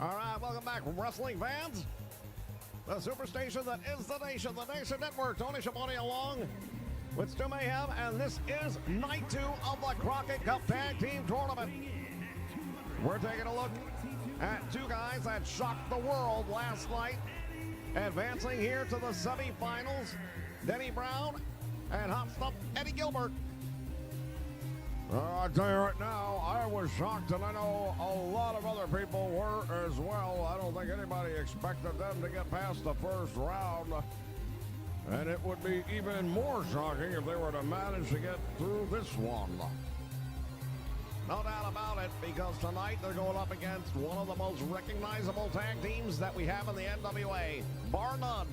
All right, welcome back, wrestling fans. The superstation that is the Nation Network. Tony Schiavone along with Stu Mayhem, and this is night 2 of the Crockett Cup Tag Team Tournament. We're taking a look at two guys that shocked the world last night, advancing here to the semifinals. Denny Brown and Hot Stuff Eddie Gilbert. I'll tell you right now, I was shocked, and I know a lot of other people were as well. I don't think anybody expected them to get past the first round. And it would be even more shocking if they were to manage to get through this one. No doubt about it, because tonight they're going up against one of the most recognizable tag teams that we have in the NWA, bar none.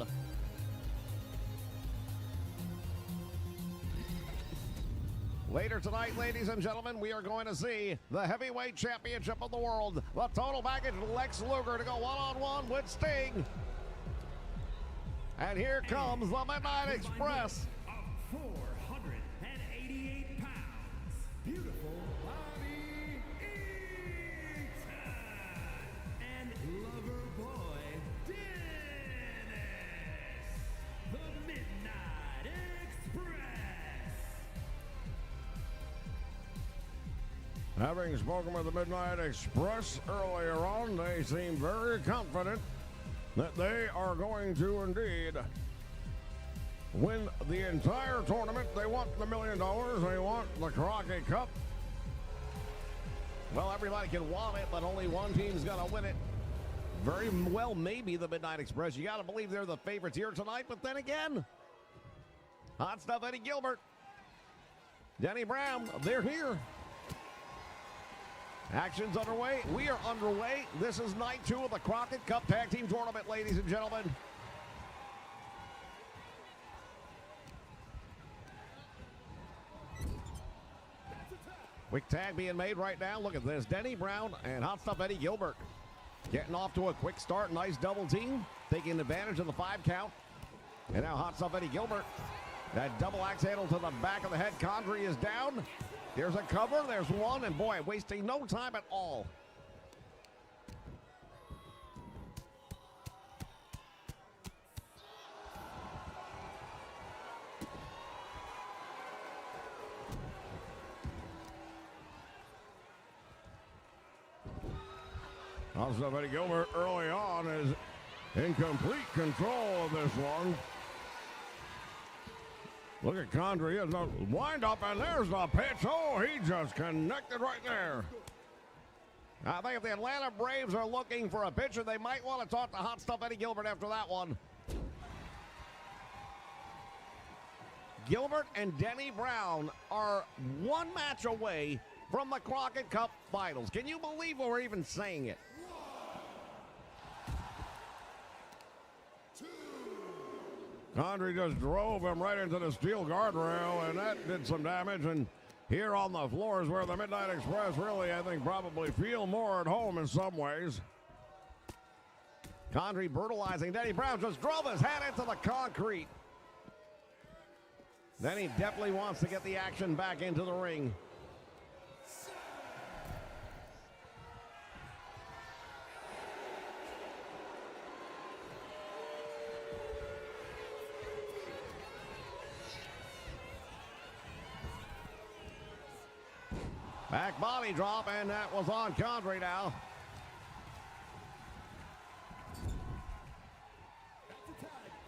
Later tonight, ladies and gentlemen, we are going to see the heavyweight championship of the world, the total package, Lex Luger to go one-on-one with Sting. And here comes the Midnight Express. Of 488 pounds, beautiful Bobby Eaton and lover boy Dennis, the Midnight Express. Having spoken with the Midnight Express earlier on, they seem very confident that they are going to indeed win the entire tournament. They want the $1 million. They want the Crockett Cup. Well, everybody can want it, but only one team's going to win it. Very well, maybe the Midnight Express. You got to believe they're the favorites here tonight, but then again, Hot Stuff Eddie Gilbert, Denny Brown, they're here. Action's underway. We are underway. This is night 2 of the Crockett Cup Tag Team Tournament, ladies and gentlemen. Quick tag being made right now. Look at this. Denny Brown and Hot Stuff Eddie Gilbert getting off to a quick start. Nice double team. Taking advantage of the 5 count. And now Hot Stuff Eddie Gilbert. That double axe handle to the back of the head. Condrey is down. There's a cover, there's one, and boy, wasting no time at all. Also, Eddie Gilbert early on is in complete control of this one. Look at Condrey. He has no wind up, and there's the pitch. Oh, he just connected right there. I think if the Atlanta Braves are looking for a pitcher, they might want to talk to Hot Stuff Eddie Gilbert after that one. Gilbert and Denny Brown are one match away from the Crockett Cup Finals. Can you believe we're even saying it? Condrey just drove him right into the steel guardrail, and that did some damage. And here on the floor is where the Midnight Express really, I think, probably feel more at home in some ways. Condrey brutalizing. Denny Brown just drove his head into the concrete. Then he definitely wants to get the action back into the ring. Back body drop, and that was on Condrey now.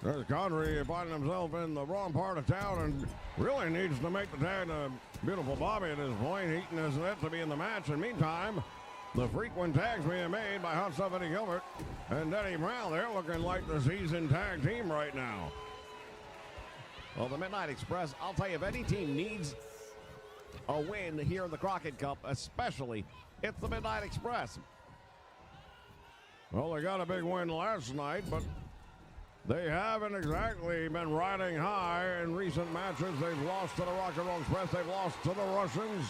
There's Condrey finding himself in the wrong part of town and really needs to make the tag to beautiful Bobby at this point. Eaton is it to be in the match. And meantime, the frequent tags being made by Hot Stuff Eddie Gilbert and Denny Brown. They're looking like the seasoned tag team right now. Well, the Midnight Express, I'll tell you, if any team needs a win here in the Crockett Cup, especially, it's the Midnight Express. Well, they got a big win last night, but they haven't exactly been riding high in recent matches. They've lost to the Rock and Roll Express. They've lost to the Russians.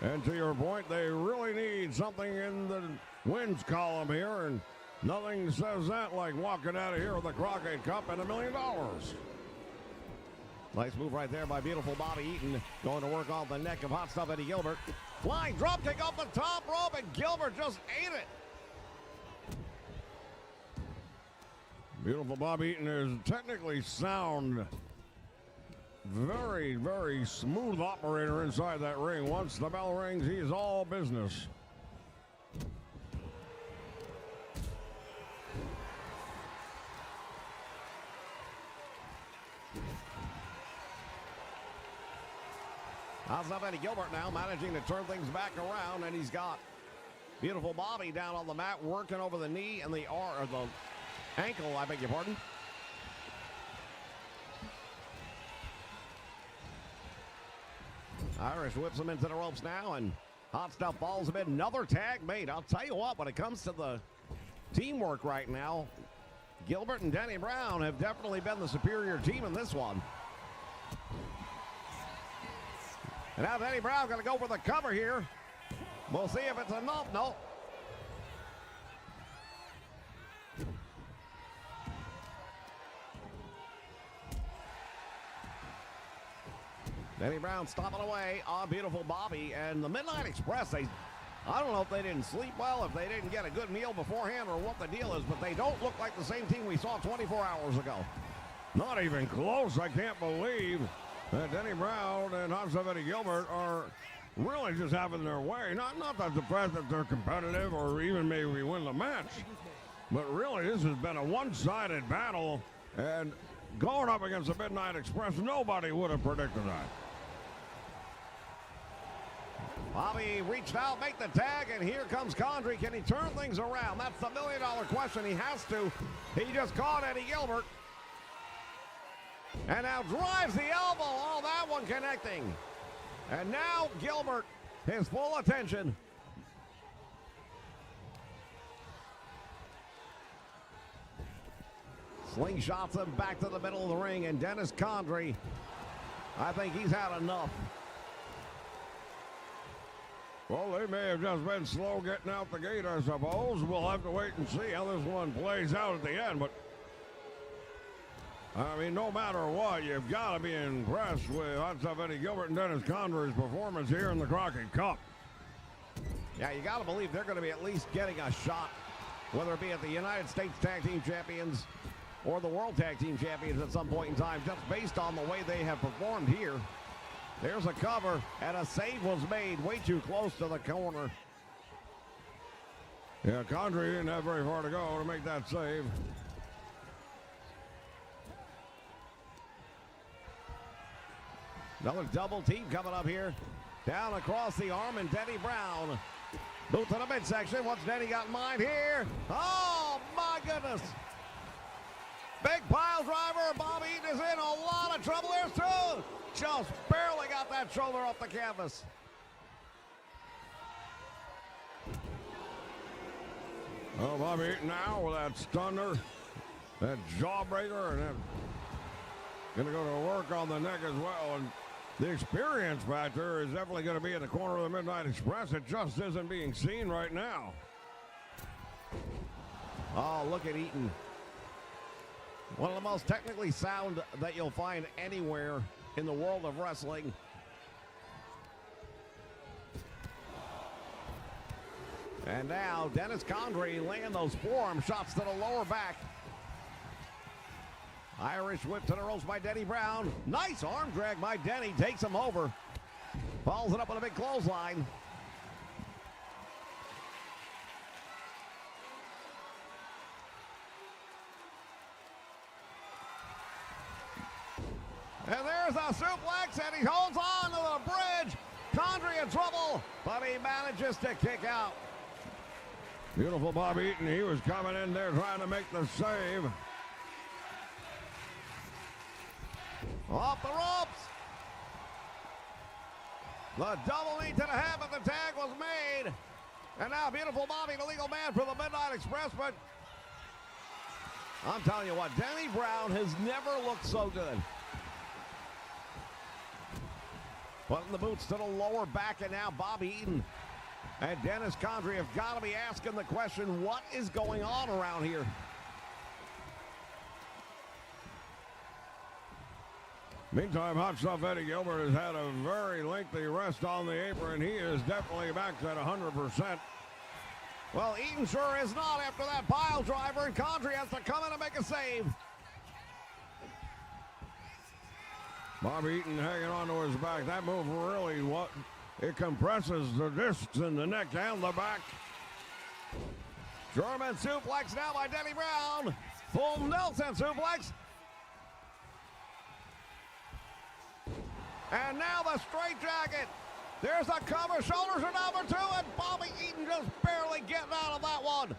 And to your point, they really need something in the wins column here, and nothing says that like walking out of here with the Crockett Cup and $1 million. Nice move right there by beautiful Bobby Eaton. Going to work on the neck of Hot Stuff Eddie Gilbert. Flying drop kick off the top rope, and Gilbert just ate it. Beautiful Bobby Eaton is technically sound. Very, very smooth operator inside that ring. Once the bell rings, he is all business. How's up Eddie Gilbert now managing to turn things back around, and he's got beautiful Bobby down on the mat working over the knee and the ankle, I beg your pardon. Irish whips him into the ropes now, and Hot Stuff falls a bit. Another tag made. I'll tell you what, when it comes to the teamwork right now, Gilbert and Denny Brown have definitely been the superior team in this one. And now Denny Brown going to go for the cover here. We'll see if it's enough. No. Denny Brown stopping away on beautiful Bobby. And the Midnight Express, I don't know if they didn't sleep well, if they didn't get a good meal beforehand, or what the deal is, but they don't look like the same team we saw 24 hours ago. Not even close. I can't believe that Denny Brown and Hot Stuff Eddie Gilbert are really just having their way. Not that the fact that they're competitive or even maybe win the match, but really this has been a one-sided battle, and going up against the Midnight Express, nobody would have predicted that. Bobby reached out, make the tag, and here comes Condrey. Can he turn things around? That's the million-dollar question. He has to. He just caught Eddie Gilbert. And now drives the elbow. Oh, that one connecting. And now Gilbert, his full attention. Slingshots him back to the middle of the ring. And Dennis Condrey, I think he's had enough. Well, they may have just been slow getting out the gate, I suppose. We'll have to wait and see how this one plays out at the end. But I mean, no matter what, you've got to be impressed with Hot Stuff Eddie Gilbert and Dennis Condrey's performance here in the Crockett Cup. Yeah, you got to believe they're going to be at least getting a shot, whether it be at the United States Tag Team Champions or the World Tag Team Champions at some point in time, just based on the way they have performed here. There's a cover, and a save was made way too close to the corner. Yeah, Condrey didn't have very far to go to make that save. Another double team coming up here. Down across the arm, and Denny Brown. Boot to the midsection. What's Denny got in mind here? Oh, my goodness. Big pile driver. Bobby Eaton is in a lot of trouble here, too. Just barely got that shoulder off the canvas. Oh, Bobby Eaton now with that stunner, that jawbreaker, and then going to go to work on the neck as well. And the experience factor is definitely going to be in the corner of the Midnight Express. It just isn't being seen right now. Oh, look at Eaton. One of the most technically sound that you'll find anywhere in the world of wrestling. And now Dennis Condrey laying those forearm shots to the lower back. Irish whip to the ropes by Denny Brown. Nice arm drag by Denny. Takes him over. Follows it up with a big clothesline. And there's a suplex, and he holds on to the bridge. Condrey in trouble, but he manages to kick out. Beautiful Bobby Eaton. He was coming in there trying to make the save. Off the ropes. The double knee to the head, but the tag was made. And now beautiful Bobby, the legal man for the Midnight Express. But I'm telling you what, Denny Brown has never looked so good. Putting the boots to the lower back, and now Bobby Eaton and Dennis Condrey have got to be asking the question, what is going on around here? Meantime, Hot Stuff Eddie Gilbert has had a very lengthy rest on the apron. He is definitely back at 100%. Well, Eaton sure is not after that pile driver, and Condrey has to come in and make a save. Bobby Eaton hanging onto his back. That move really, it compresses the discs in the neck and the back. German suplex now by Denny Brown. Full Nelson suplex. And now the straight jacket. There's a cover, shoulders are down for two, and Bobby Eaton just barely getting out of that one.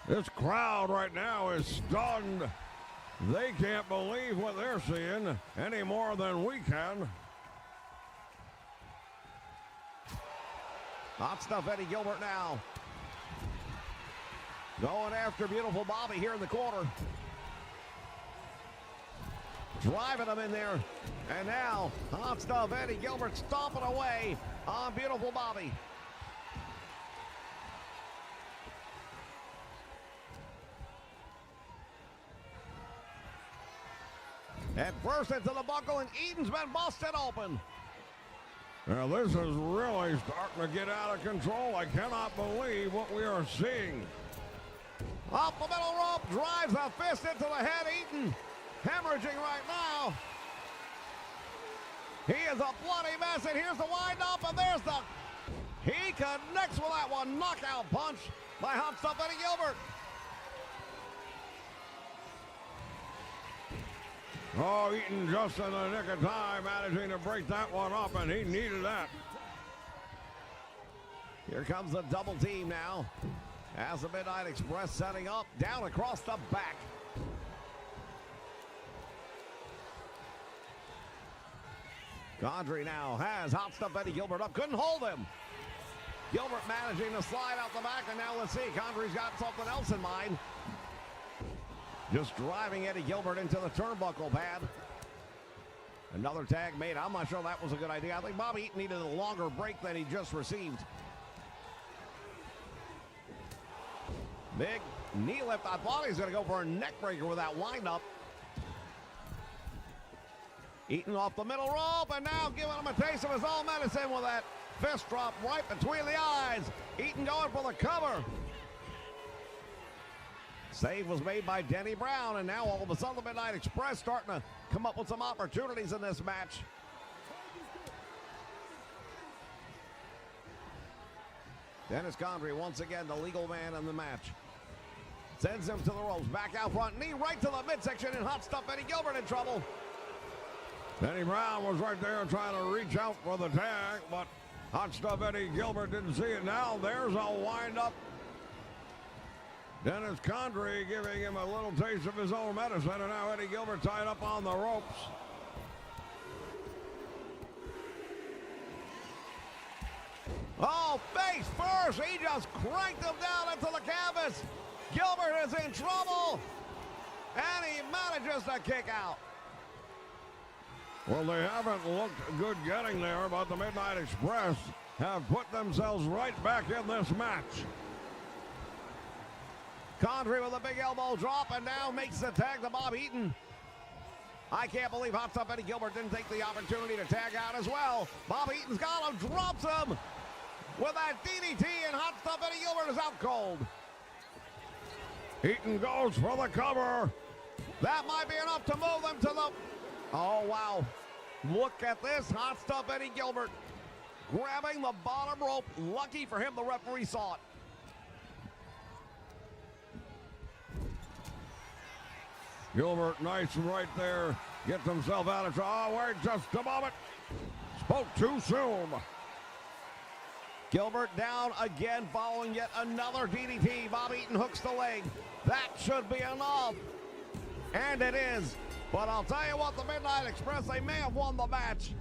This crowd right now is stunned. They can't believe what they're seeing any more than we can. Hot Stuff Eddie Gilbert now. Going after beautiful Bobby here in the corner. Driving him in there. And now, Hot Stuff Eddie Gilbert stomping away on beautiful Bobby. And first into the buckle, and Eaton's been busted open. Now this is really starting to get out of control. I cannot believe what we are seeing. Off the middle rope, drives a fist into the head. Eaton hemorrhaging right now. He is a bloody mess, and here's the wind up, and there's the... He connects with that one. Knockout punch by Hot Stuff Eddie Gilbert. Oh, Eaton just in the nick of time, managing to break that one up, and he needed that. Here comes the double team now. As the Midnight Express setting up, down across the back. Condrey now has Hot Stuff Eddie Gilbert up, couldn't hold him. Gilbert managing to slide out the back, and now let's see, Condrey's got something else in mind. Just driving Eddie Gilbert into the turnbuckle pad. Another tag made. I'm not sure that was a good idea. I think Bobby Eaton needed a longer break than he just received. Big knee lift. I thought he was going to go for a neck breaker with that windup. Eaton off the middle rope, and now giving him a taste of his own medicine with that fist drop right between the eyes. Eaton going for the cover. Save was made by Denny Brown, and now all of a sudden the Midnight Express starting to come up with some opportunities in this match. Dennis Condrey, once again, the legal man in the match. Sends him to the ropes, back out front, knee right to the midsection, and Hot Stuff Eddie Gilbert in trouble. Denny Brown was right there trying to reach out for the tag, but Hot Stuff Eddie Gilbert didn't see it. Now there's a wind-up. Dennis Condrey giving him a little taste of his own medicine, and now Eddie Gilbert tied up on the ropes. Oh, face first. He just cranked him down into the canvas. Gilbert is in trouble, and he manages to kick out. Well, they haven't looked good getting there, but the Midnight Express have put themselves right back in this match. Condrey with a big elbow drop, and now makes the tag to Bob Eaton. I can't believe Hot Stuff Eddie Gilbert didn't take the opportunity to tag out as well. Bob Eaton's got him, drops him with that DDT, and Hot Stuff Eddie Gilbert is out cold. Eaton goes for the cover. That might be enough to move them to the... Oh, wow. Look at this. Hot Stuff Eddie Gilbert grabbing the bottom rope. Lucky for him, the referee saw it. Gilbert, nice and right there. Gets himself out of trouble. Oh, wait just a moment. Spoke too soon. Gilbert down again following yet another DDT. Bob Eaton hooks the leg. That should be enough. And it is. But I'll tell you what, the Midnight Express, they may have won the match.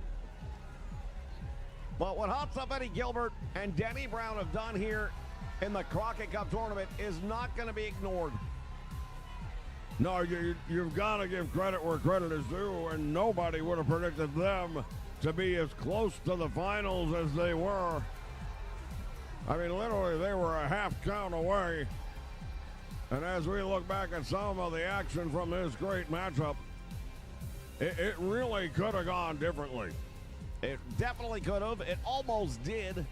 But what Hot Stuff Eddie Gilbert and Denny Brown have done here in the Crockett Cup tournament is not going to be ignored. No, you've got to give credit where credit is due, and nobody would have predicted them to be as close to the finals as they were. I mean, literally, they were a half count away. And as we look back at some of the action from this great matchup, It really could have gone differently. It definitely could have. It almost did.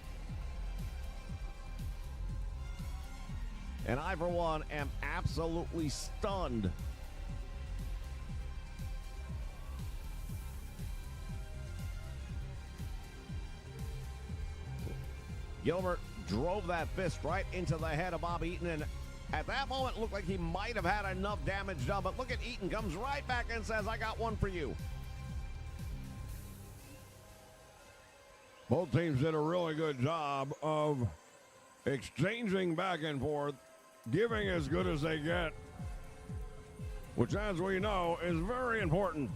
And I, for one, am absolutely stunned. Gilbert drove that fist right into the head of Bob Eaton, and at that moment, it looked like he might have had enough damage done, but look at Eaton, comes right back and says, I got one for you. Both teams did a really good job of exchanging back and forth, giving as good as they get, which, as we know, is very important.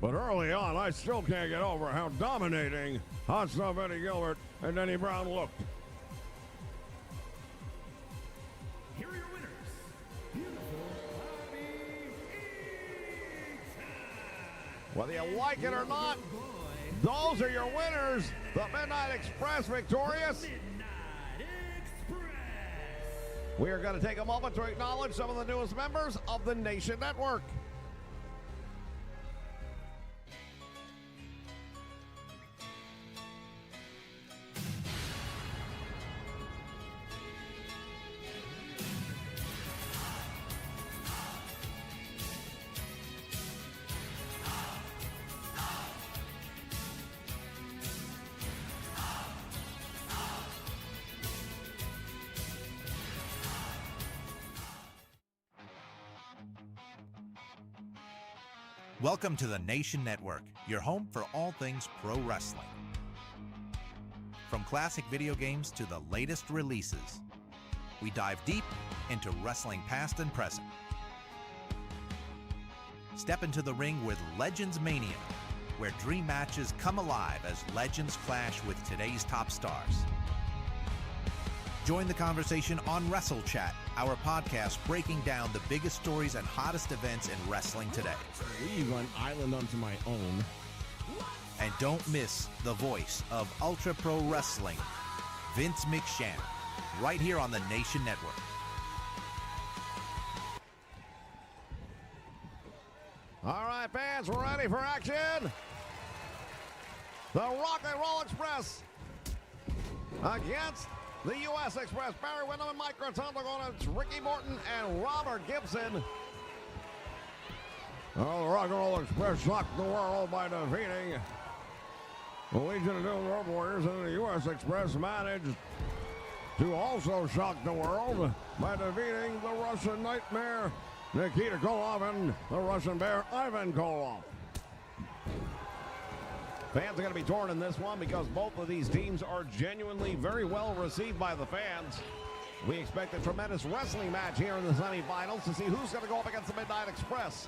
But early on, I still can't get over how dominating Hot Stuff Eddie Gilbert and Denny Brown looked. Here are your winners. Beautiful Bobby Eaton. Whether you like it or not, those are your winners. The Midnight Express victorious. Midnight Express. We are going to take a moment to acknowledge some of the newest members of the Nation Network. Welcome to the Nation Network, your home for all things pro wrestling. From classic video games to the latest releases, we dive deep into wrestling past and present. Step into the ring with Legends Mania, where dream matches come alive as legends clash with today's top stars. Join the conversation on Wrestle Chat, our podcast breaking down the biggest stories and hottest events in wrestling today. Leave an island unto my own. And don't miss the voice of Ultra Pro Wrestling, Vince McShane, right here on the Nation Network. All right, fans, we're ready for action. The Rock and Roll Express against the U.S. Express. Barry Windham and Mike Rotundo going against Ricky Morton and Robert Gibson. Well, the Rock and Roll Express shocked the world by defeating the Legion of Doom Road Warriors, and the U.S. Express managed to also shock the world by defeating the Russian Nightmare, Nikita Koloff, and the Russian Bear, Ivan Koloff. Fans are going to be torn in this one because both of these teams are genuinely very well received by the fans. We expect a tremendous wrestling match here in the semifinals to see who's going to go up against the Midnight Express.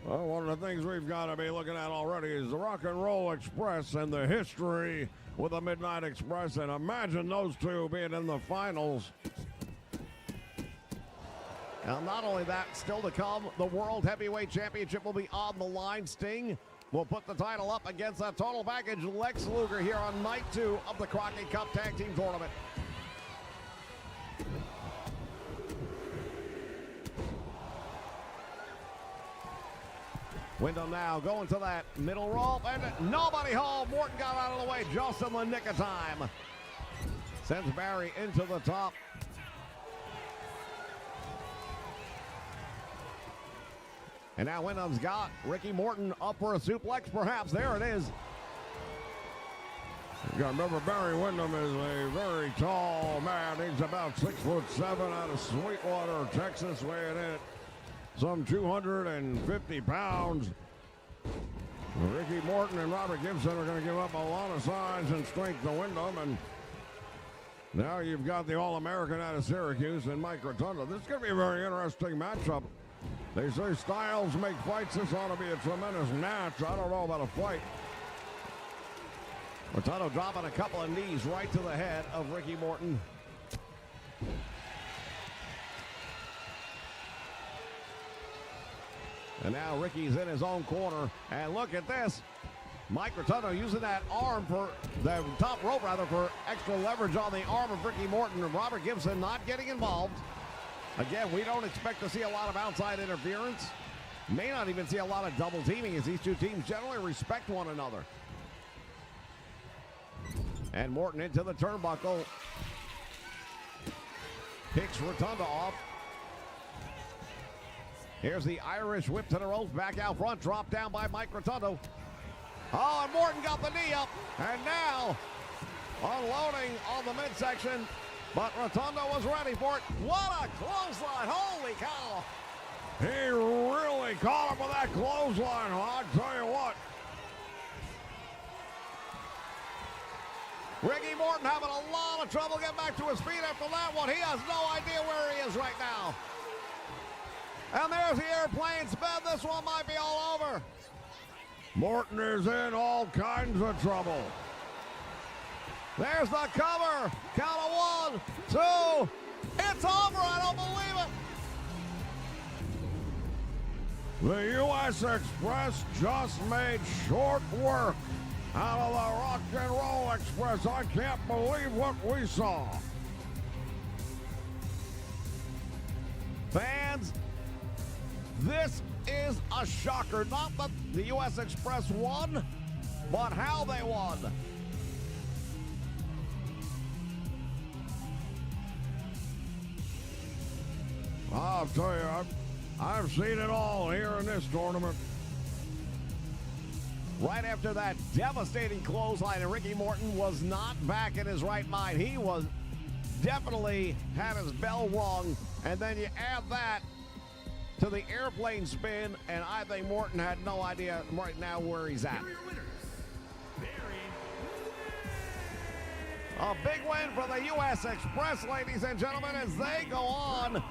Well, one of the things we've got to be looking at already is the Rock and Roll Express and the history with the Midnight Express, and imagine those two being in the finals. And not only that, still to come, the World Heavyweight Championship will be on the line. Sting will put the title up against that total package Lex Luger here on night 2 of the Crockett Cup Tag Team Tournament. Wyndham now going to that middle rope, and nobody home. Morton got out of the way just in the nick of time. Sends Barry into the top. And now Wyndham's got Ricky Morton up for a suplex, perhaps. There it is. You got to remember, Barry Windham is a very tall man. He's about 6'7" out of Sweetwater, Texas, weighing in at some 250 pounds. Ricky Morton and Robert Gibson are going to give up a lot of size and strength to Windham. And now you've got the All-American out of Syracuse and Mike Rotundo. This is going to be a very interesting matchup. They say styles make fights. This ought to be a tremendous match. I don't know about a fight. Rotundo dropping a couple of knees right to the head of Ricky Morton. And now Ricky's in his own corner. And look at this. Mike Rotundo using that arm for the top rope, rather, for extra leverage on the arm of Ricky Morton. And Robert Gibson not getting involved. Again, we don't expect to see a lot of outside interference. May not even see a lot of double teaming, as these two teams generally respect one another. And Morton into the turnbuckle. Picks Rotunda off. Here's the Irish whip to the ropes, back out front, dropped down by Mike Rotundo. Oh, and Morton got the knee up, and now unloading on the midsection, but Rotundo was ready for it. What a clothesline, holy cow. He really caught him with that clothesline, I'll tell you what. Ricky Morton having a lot of trouble getting back to his feet after that one. He has no idea where he is right now. And there's the airplane spin. This one might be all over. Morton is in all kinds of trouble. There's the cover. Count of 1, 2. It's over. I don't believe it. The U.S. Express just made short work out of the Rock and Roll Express. I can't believe what we saw. Fans, this is a shocker. Not that the U.S. Express won, but how they won. I'll tell you, I've seen it all here in this tournament. Right after that devastating clothesline, and Ricky Morton was not back in his right mind. He was definitely had his bell rung, and then you add that to the airplane spin, and I think Morton had no idea right now where he's at. Here are your winners. A big win for the U.S. Express, ladies and gentlemen, as they go on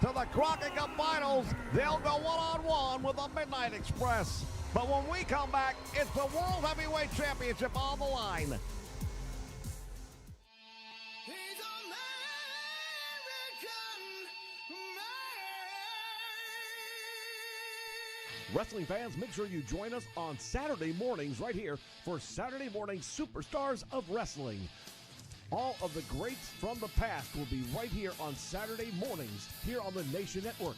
to the Crockett Cup Finals. They'll go one-on-one with the Midnight Express. But when we come back, it's the World Heavyweight Championship on the line. Wrestling fans, make sure you join us on Saturday mornings right here for Saturday Morning Superstars of Wrestling. All of the greats from the past will be right here on Saturday mornings here on the Nation Network.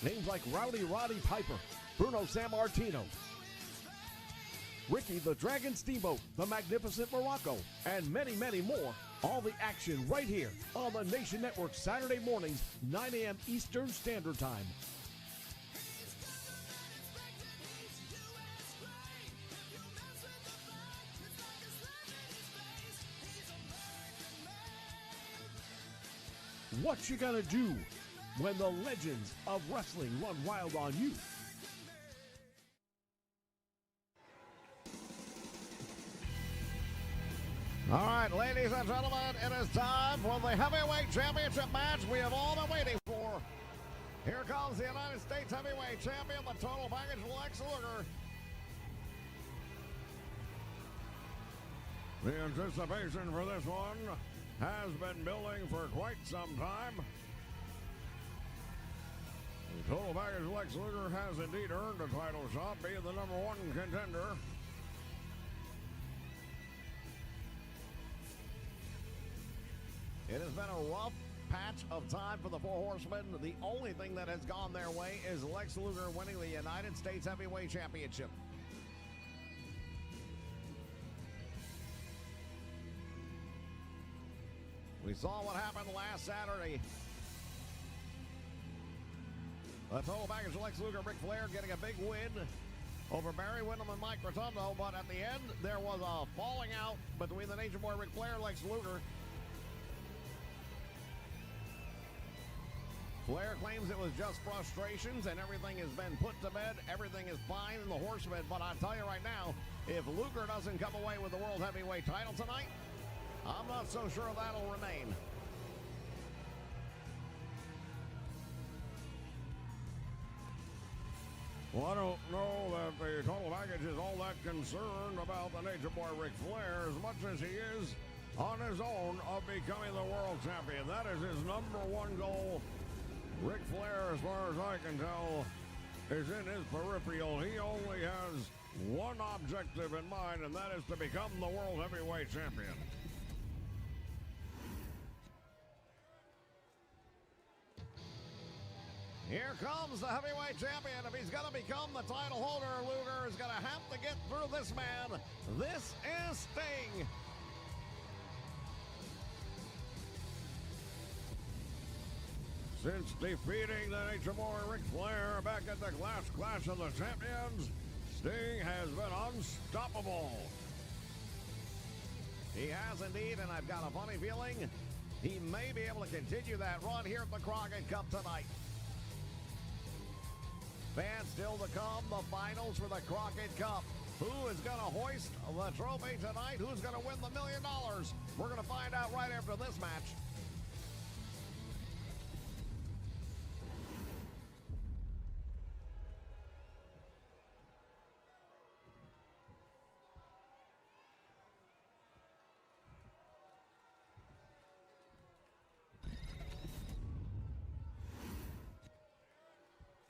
Names like Rowdy Roddy Piper, Bruno Sammartino, Ricky the Dragon Steamboat, the Magnificent Morocco, and many, many more. All the action right here on the Nation Network Saturday mornings, 9 a.m. Eastern Standard Time. What you gonna do when the legends of wrestling run wild on you? All right, ladies and gentlemen, it is time for the heavyweight championship match we have all been waiting for. Here comes the United States heavyweight champion, the total package Lex Luger. The anticipation for this one has been building for quite some time. The total package Lex Luger has indeed earned a title shot, being the #1 contender. It has been a rough patch of time for the Four Horsemen. The only thing that has gone their way is Lex Luger winning the United States Heavyweight Championship. We saw what happened last Saturday. The total package Lex Luger, Ric Flair getting a big win over Barry Windham and Mike Rotundo, but at the end there was a falling out between the Nature Boy Ric Flair and Lex Luger. Flair claims it was just frustrations and everything has been put to bed. Everything is fine in the Horsemen, but I'll tell you right now, if Luger doesn't come away with the World Heavyweight title tonight, I'm not so sure that'll remain. Well, I don't know that the total package is all that concerned about the Nature Boy Ric Flair as much as he is on his own of becoming the world champion. That is his #1 goal. Ric Flair, as far as I can tell, is in his peripheral. He only has one objective in mind, and that is to become the world heavyweight champion. Here comes the heavyweight champion. If he's going to become the title holder, Luger is going to have to get through this man. This is Sting. Since defeating the Nature Boy Ric Flair back at the last Clash of the Champions, Sting has been unstoppable. He has indeed, and I've got a funny feeling he may be able to continue that run here at the Crockett Cup tonight. Fans still to come, the finals for the Crockett Cup. Who is going to hoist the trophy tonight? Who's going to win the $1 million? We're going to find out right after this match.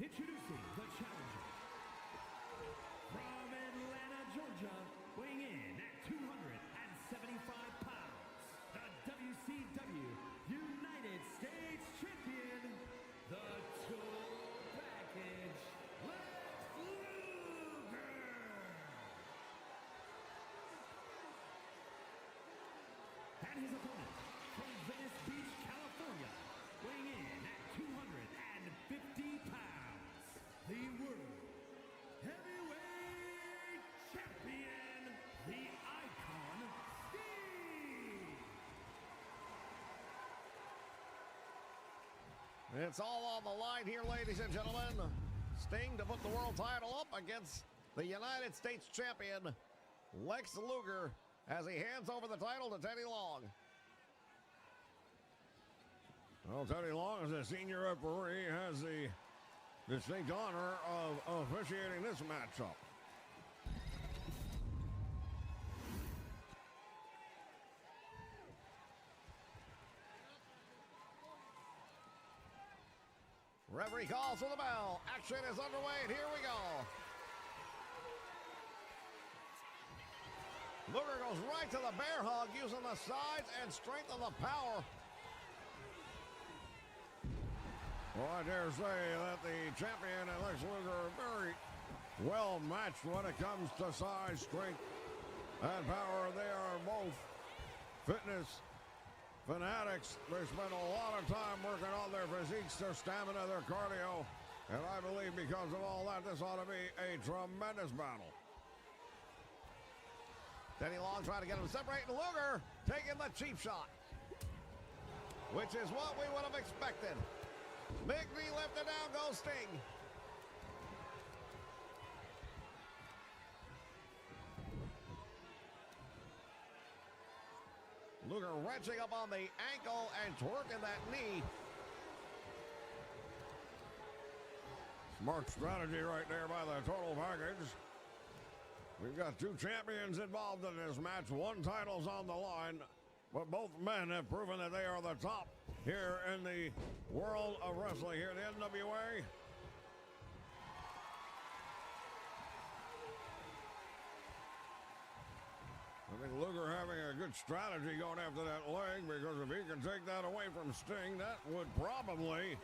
Introducing the challenger. From Atlanta, Georgia, weighing in at 275 pounds, the WCW United States Champion, the Total Package, Lex Luger. And his opponent, from Venice Beach, California, weighing in at 250 pounds, the World Heavyweight Champion, the Icon, Sting. It's all on the line here, ladies and gentlemen. Sting to put the world title up against the United States Champion, Lex Luger, as he hands over the title to Teddy Long. Well, Teddy Long, as a senior referee, has the distinct honor of officiating this matchup. Referee calls for the bell. Action is underway, and here we go. Luger goes right to the bear hug, using the size and strength of the power. Well, I dare say that the champion and Lex Luger are very well matched when it comes to size, strength, and power. They are both fitness fanatics. They spend a lot of time working on their physiques, their stamina, their cardio. And I believe because of all that, this ought to be a tremendous battle. Teddy Long trying to get him separated. Luger taking the cheap shot, which is what we would have expected. Big knee lifted, down goes Sting. Luger wrenching up on the ankle and twerking that knee. Smart strategy right there by the Total Package. We've got two champions involved in this match. One title's on the line, but both men have proven that they are the top here in the world of wrestling, here in the NWA. I think Luger having a good strategy going after that leg, because if he can take that away from Sting, that would probably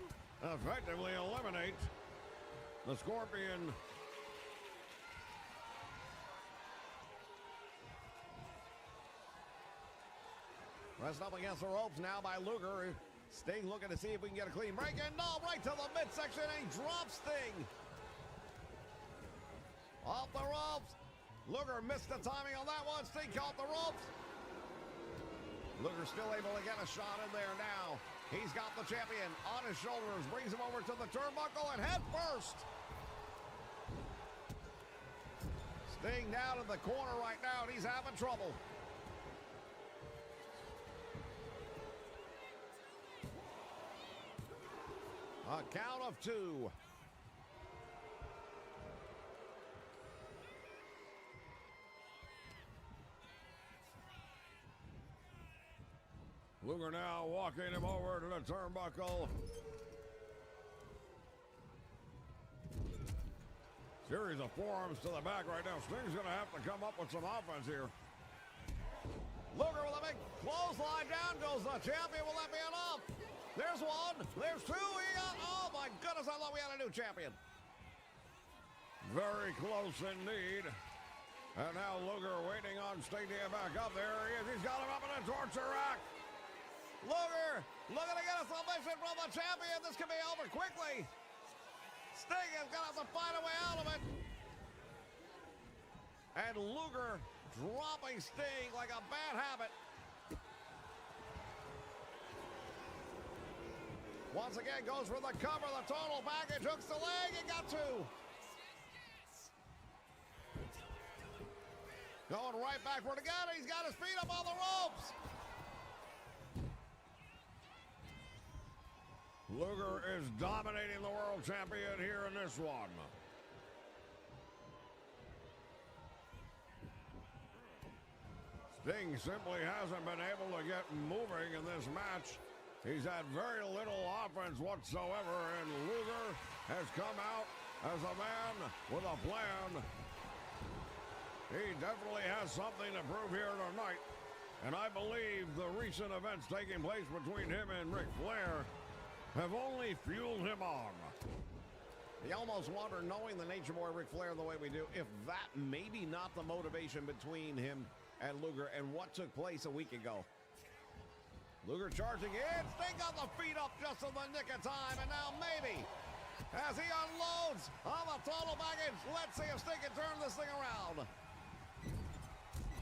effectively eliminate the Scorpion. Pressed up against the ropes now by Luger. Sting looking to see if we can get a clean break, and no, right to the midsection, and he drops Sting. Off the ropes. Luger missed the timing on that one. Sting caught the ropes. Luger still able to get a shot in there now. He's got the champion on his shoulders, brings him over to the turnbuckle, and head first. Sting down in the corner right now, and he's having trouble. A count of two. Luger now walking him over to the turnbuckle. Series of forearms to the back right now. Sting's going to have to come up with some offense here. Luger with a big clothesline, down goes the champion. Will that be enough? There's one. There's two. Oh, my goodness. I thought we had a new champion. Very close indeed. And now Luger waiting on Sting to get back up. There he is. He's got him up in a torture rack. Luger looking to get a submission from the champion. This could be over quickly. Sting is going to have to find a way out of it. And Luger dropping Sting like a bad habit. Once again, goes for the cover, the total package, hooks the leg, and got two. Going right back for the gun, he's got his feet up on the ropes. Luger is dominating the world champion here in this one. Sting simply hasn't been able to get moving in this match. He's had very little offense whatsoever, and Luger has come out as a man with a plan. He definitely has something to prove here tonight, and I believe the recent events taking place between him and Ric Flair have only fueled him on. You almost wonder, knowing the Nature Boy Ric Flair the way we do, if that maybe not the motivation between him and Luger and what took place a week ago. Luger charging in. Sting got the feet up just in the nick of time, and now maybe as he unloads on the total package, let's see if Sting can turn this thing around.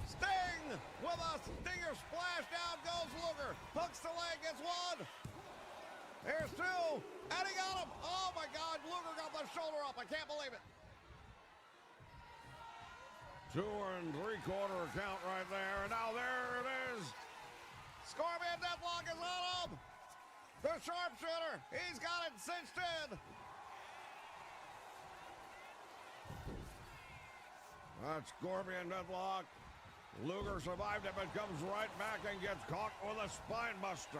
Sting with a stinger splash. Down goes Luger. Hooks the leg, gets one. Here's two, and he got him. Oh my God, Luger got the shoulder up. I can't believe it. 2 3/4 count right there, and now there it is. Scorpion Deathlock is on him. The sharpshooter, he's got it cinched in. That's Scorpion Deathlock. Luger survived it, but comes right back and gets caught with a spine buster.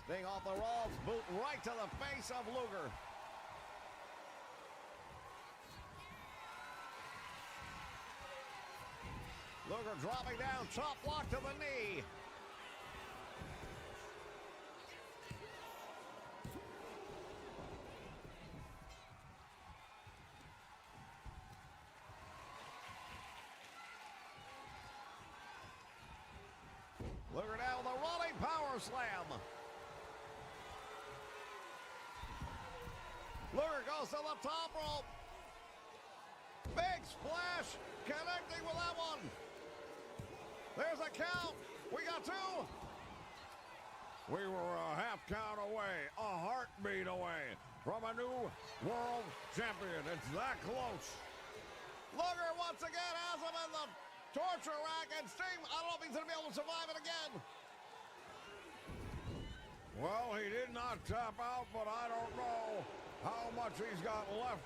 Sting off the ropes, boot right to the face of Luger. Luger dropping down, chop block to the knee. Luger down with a running power slam. Luger goes to the top rope. Big splash, connecting with that one. There's a count. We got two. We were a half count away, a heartbeat away from a new world champion. It's that close. Luger once again has him in the torture rack, and Sting, I don't know if he's going to be able to survive it again. Well, he did not tap out, but I don't know how much he's got left.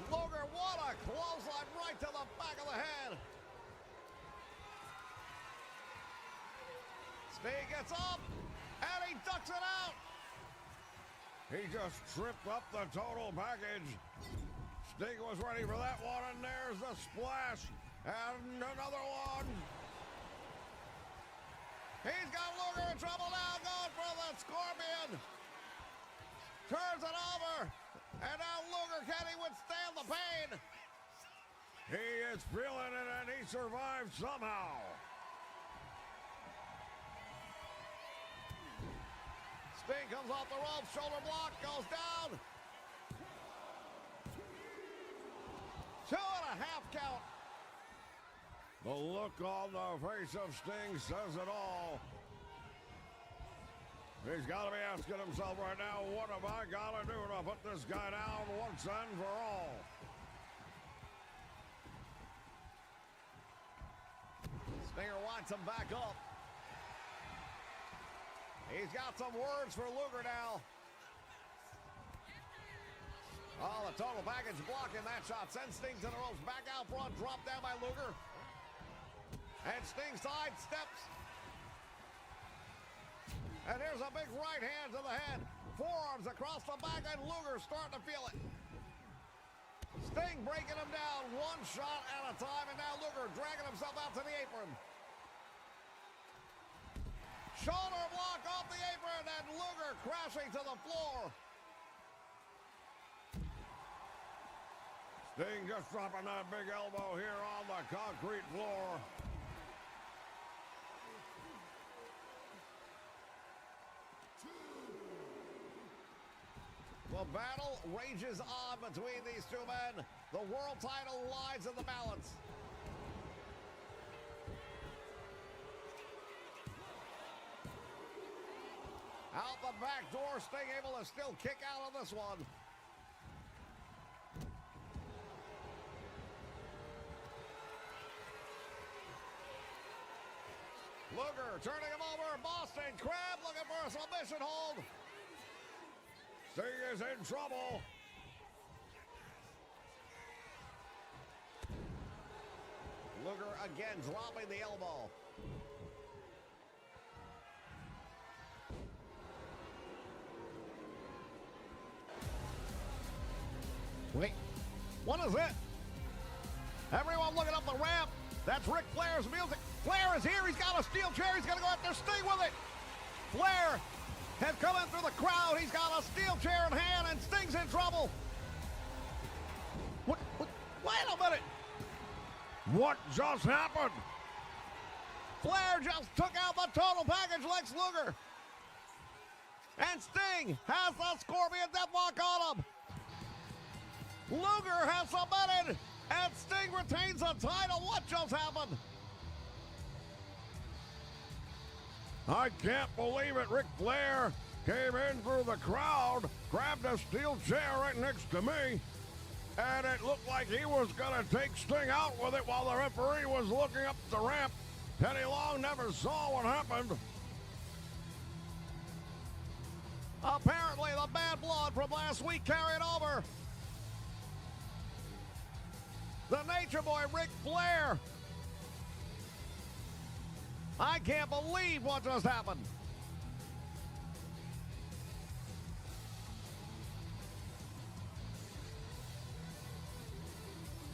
Luger, what a clothesline right to the back of the head. Sting gets up, and he ducks it out. He just tripped up the total package. Sting was ready for that one, and there's the splash, and another one. He's got Luger in trouble now, going for the Scorpion. Turns it over, and now Luger, can he withstand the pain? He is feeling it, and he survived somehow. Sting comes off the ropes, shoulder block, goes down. 2.5 count. The look on the face of Sting says it all. He's got to be asking himself right now, what have I got to do to put this guy down once and for all? Stinger wants him back up. He's got some words for Luger now. Oh, the total package blocking that shot. Sends Sting to the ropes. Back out front. Drop down by Luger. And Sting side steps. And here's a big right hand to the head. Forearms across the back, and Luger's starting to feel it. Sting breaking him down one shot at a time, and now Luger dragging himself out to the apron. Shoulder block off the apron, and Luger crashing to the floor. Sting just dropping that big elbow here on the concrete floor. The battle rages on between these two men. The world title lies in the balance. Out the back door, Sting able to still kick out of this one. Luger turning him over. Boston Crab looking for a submission hold. Sting is in trouble. Luger again dropping the elbow. Wait, what is it? Everyone looking up the ramp. That's Ric Flair's music. Flair is here. He's got a steel chair. He's going to go after Sting with it. Flair has come in through the crowd. He's got a steel chair in hand, and Sting's in trouble. What? Wait a minute. What just happened? Flair just took out the total package, Lex Luger. And Sting has the Scorpion Deathlock on him. Luger has submitted, and Sting retains the title. What just happened? I can't believe it. Ric Flair came in through the crowd, grabbed a steel chair right next to me, and it looked like he was going to take Sting out with it while the referee was looking up the ramp. Teddy Long never saw what happened. Apparently, the bad blood from last week carried over. The Nature Boy, Ric Flair. I can't believe what just happened.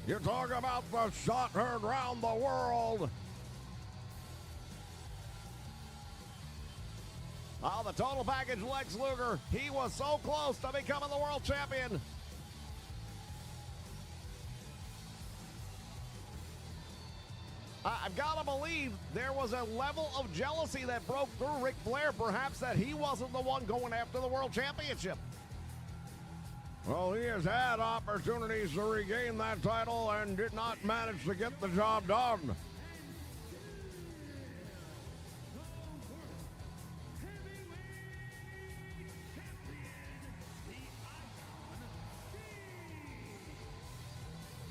You talk about the shot heard round the world. Oh, the total package, Lex Luger. He was so close to becoming the world champion. I've got to believe there was a level of jealousy that broke through Ric Flair, perhaps that he wasn't the one going after the world championship. Well, he has had opportunities to regain that title and did not manage to get the job done.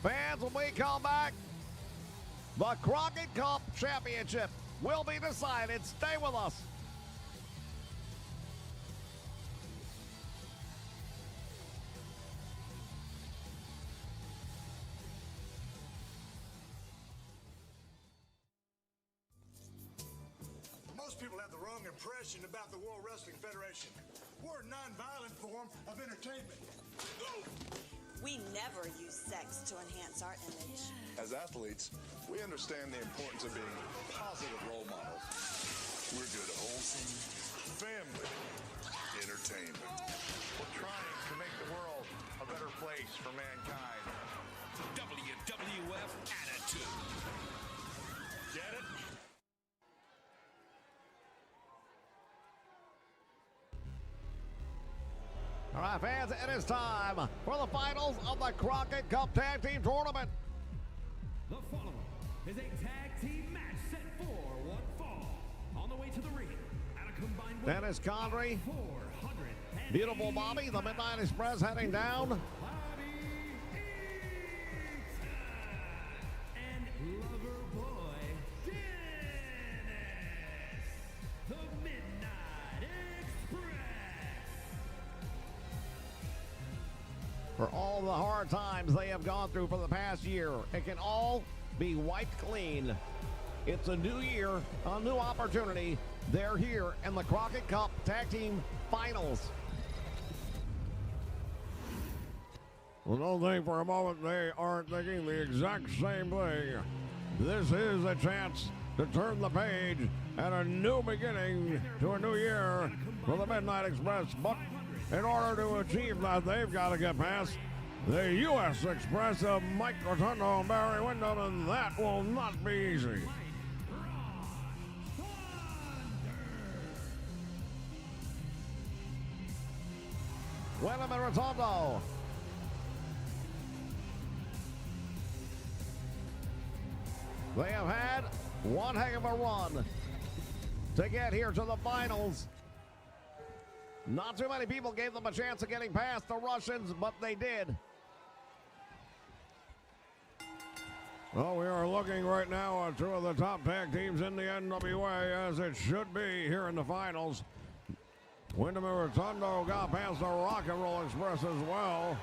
Fans, when we come back, the Crockett Cup Championship will be decided. Stay with us. Most people have the wrong impression about the World Wrestling Federation. We're a non-violent form of entertainment. We never use sex to enhance our image. As athletes, we understand the importance of being positive role models. We're good at wholesome family entertainment. We're trying to make the world a better place for mankind. WWF Attitude. Get it? All right, fans, it is time for the finals of the Crockett Cup Tag Team Tournament. The following is a tag team match set for one fall. On the way to the ring at a combined weight Dennis Condrey, of 400. beautiful Bobby, the Midnight Express heading down. Bobby Eaton and lover boy Dennis, the Midnight Express. For all the hard times they have gone through for the past year, it can all be wiped clean. It's a new year, a new opportunity. They're here in the Crockett Cup Tag Team Finals. Well, don't think for a moment they aren't thinking the exact same thing. This is a chance to turn the page and a new beginning to a new year for the Midnight Express. But in order to achieve that, they've got to get past the U.S. Express of Mike Rotundo and Barry Windham, and that will not be easy. Windham and Rotundo. They have had one heck of a run to get here to the finals. Not too many people gave them a chance of getting past the Russians, but they did. Well, we are looking right now at two of the top tag teams in the NWA, as it should be here in the finals. Windham and Rotundo got past the Rock and Roll Express as well.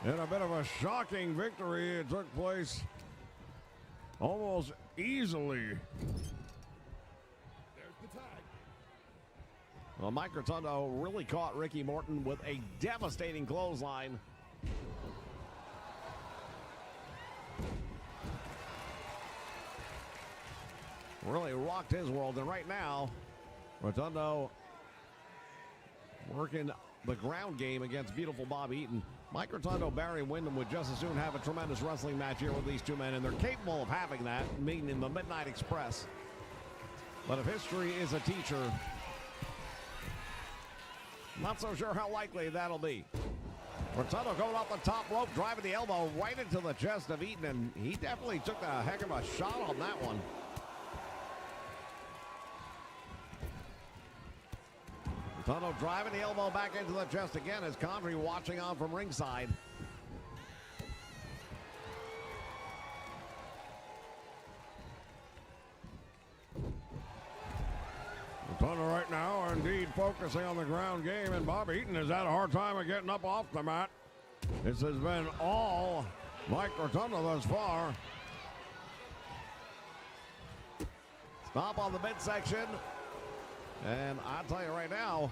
In a bit of a shocking victory, it took place almost easily. Well, Mike Rotundo really caught Ricky Morton with a devastating clothesline. Really rocked his world, and right now, Rotundo working the ground game against beautiful Bob Eaton. Mike Rotundo, Barry Windham would just as soon have a tremendous wrestling match here with these two men, and they're capable of having that, meaning in the Midnight Express. But if history is a teacher, not so sure how likely that'll be. Rotundo going off the top rope, driving the elbow right into the chest of Eaton, and he definitely took a heck of a shot on that one. Rotundo driving the elbow back into the chest again as Condrey watching on from ringside. Rotundo right now indeed focusing on the ground game, and Bob Eaton has had a hard time of getting up off the mat. This has been all Mike Rotundo thus far. Stop on the midsection. And I'll tell you right now,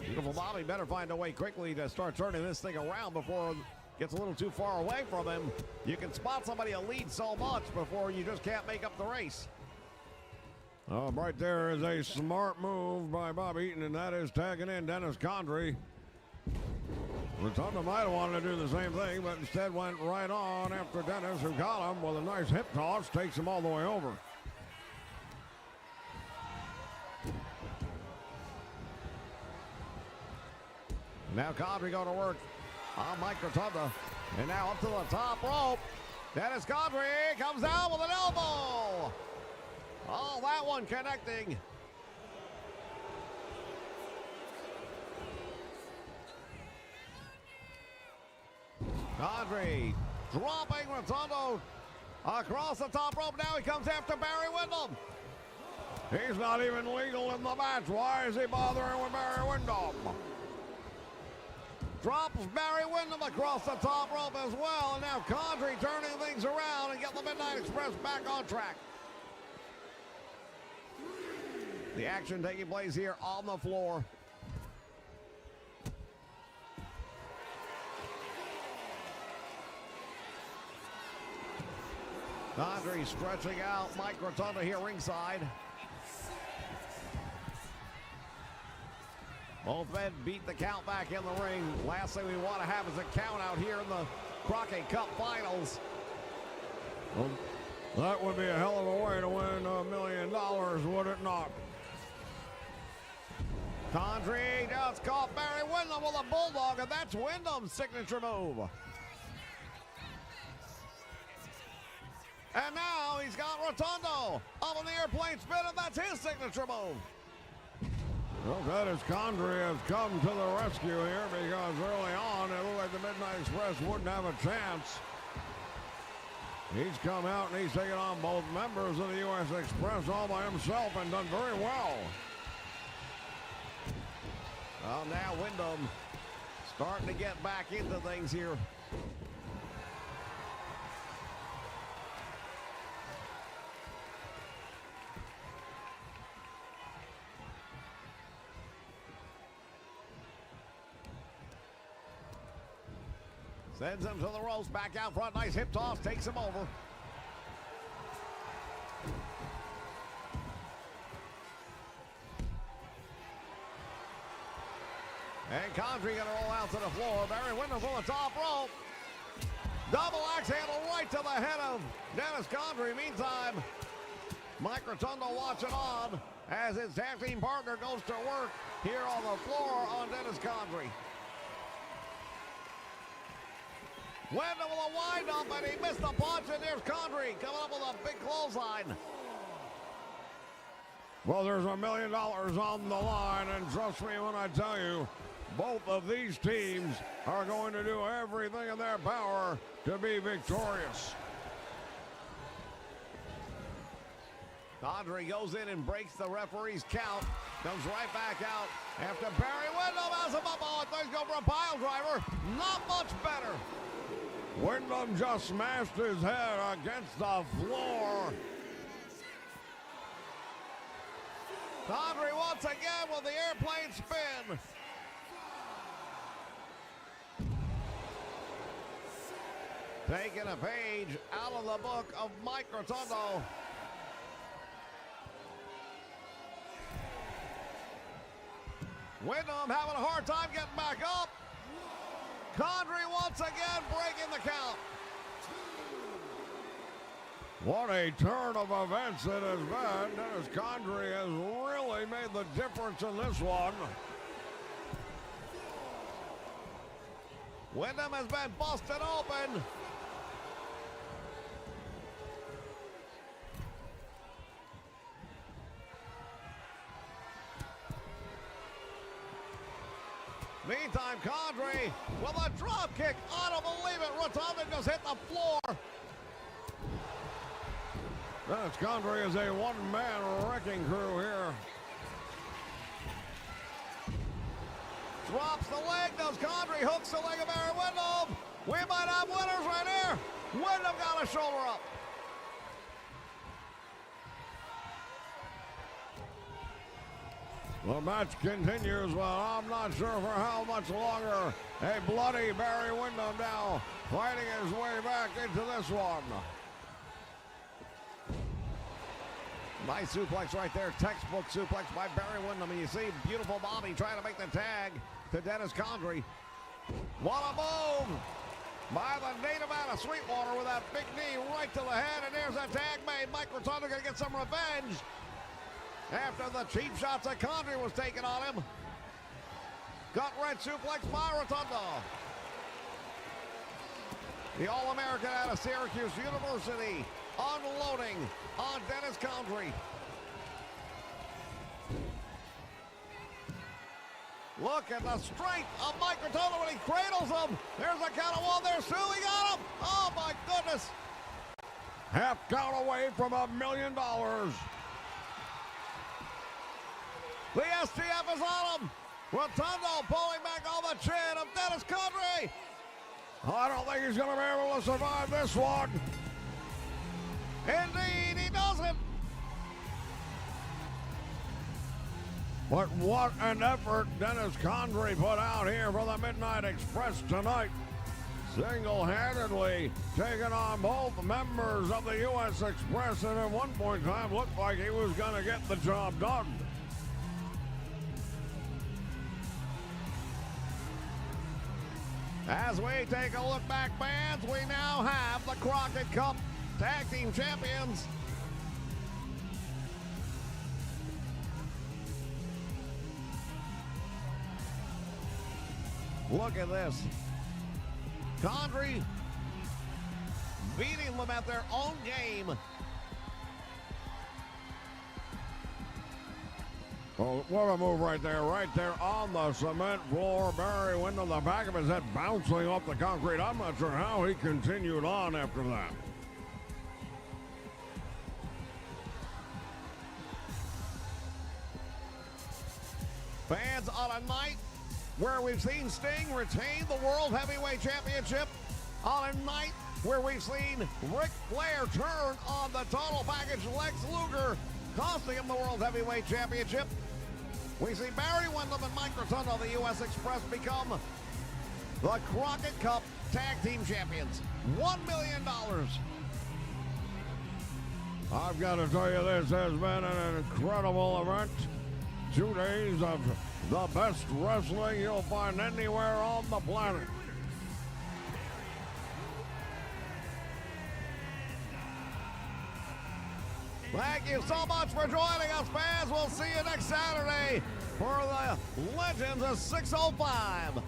beautiful Bobby better find a way quickly to start turning this thing around before it gets a little too far away from him. You can spot somebody a lead so much before you just can't make up the race. Right there is a smart move by Bob Eaton, and that is tagging in Dennis Condrey. Rotundo might have wanted to do the same thing, but instead went right on after Dennis, who got him with a nice hip toss, takes him all the way over. Now Condrey going to work on Mike Rotundo. And now up to the top rope. Dennis Condrey comes down with an elbow. Oh, that one connecting. Condrey dropping Rotundo across the top rope. Now he comes after Barry Windham. He's not even legal in the match. Why is he bothering with Barry Windham? Drops Barry Windham across the top rope as well. And now Condrey turning things around and getting the Midnight Express back on track. The action taking place here on the floor. Condrey stretching out Mike Rotundo here ringside. Both men beat the count back in the ring. Last thing we want to have is a count out here in the Crockett Cup finals. Well, that would be a hell of a way to win $1 million, would it not? Condrey just caught Barry Windham with a bulldog, and that's Windham's signature move. And now he's got Rotundo up on the airplane spin, and that's his signature move. Well, Dennis Condrey has come to the rescue here because early on it looked like the Midnight Express wouldn't have a chance. He's come out and he's taken on both members of the U.S. Express all by himself and done very well. Well, now Windham starting to get back into things here. Sends him to the ropes, back out front. Nice hip toss, takes him over. And Condrey gonna roll out to the floor. Barry Windham from the top rope. Double axe handle right to the head of Dennis Condrey. Meantime, Mike Rotundo watching on as his tag team partner goes to work here on the floor on Dennis Condrey. Windham with a wind up, and he missed the punch, and there's Condrey coming up with a big clothesline. Well, there's $1 million on the line, and trust me when I tell you, both of these teams are going to do everything in their power to be victorious. Condrey goes in and breaks the referee's count. Comes right back out after Barry Windham has him up. Oh, things go for a pile driver. Not much better. Windham just smashed his head against the floor. Condrey once again with the airplane spin. Taking a page out of the book of Mike Rotundo. Windham having a hard time getting back up. Condrey once again breaking the count. What a turn of events it has been. Dennis Condrey has really made the difference in this one. Windham has been busted open. Meantime, Condrey with a drop kick. I don't believe it. Rotundo just hit the floor. Dennis Condrey is a one-man wrecking crew here. Drops the leg. Does Condrey hooks the leg of Barry Windham. We might have winners right here. Windham got a shoulder up. The match continues, but I'm not sure for how much longer. A bloody Barry Windham now fighting his way back into this one. Nice suplex right there. Textbook suplex by Barry Windham. And you see beautiful Bobby trying to make the tag to Dennis Condrey. What a move by the native out of Sweetwater with that big knee right to the head. And there's a tag made. Mike Rotundo going to get some revenge after the cheap shots that Condrey was taking on him. Gut wrench suplex by Rotundo. The All-American out of Syracuse University unloading on Dennis Condrey. Look at the strength of Mike Rotundo when he cradles him. There's a count of one. There's two. He got him. Oh, my goodness. Half count away from $1 million. The STF is on him. Rotundo pulling back on the chin of Dennis Condrey. I don't think he's going to be able to survive this one. Indeed, he doesn't. But what an effort Dennis Condrey put out here for the Midnight Express tonight. Single-handedly taking on both members of the U.S. Express, and at one point in time looked like he was going to get the job done. As we take a look back, fans, we now have the Crockett Cup Tag Team Champions. Look at this. Condrey beating them at their own game. Oh, what a move right there on the cement floor. Barry Windham, the back of his head bouncing off the concrete. I'm not sure how he continued on after that. Fans, on a night where we've seen Sting retain the World Heavyweight Championship, on a night where we've seen Ric Flair turn on the total package Lex Luger, costing him the World Heavyweight Championship, we see Barry Windham and Mike Rotundo, the U.S. Express, become the Crockett Cup Tag Team Champions. $1 million. I've got to tell you, this has been an incredible event. 2 days of the best wrestling you'll find anywhere on the planet. Thank you so much for joining us, fans. We'll see you next Saturday for the Legends of 605.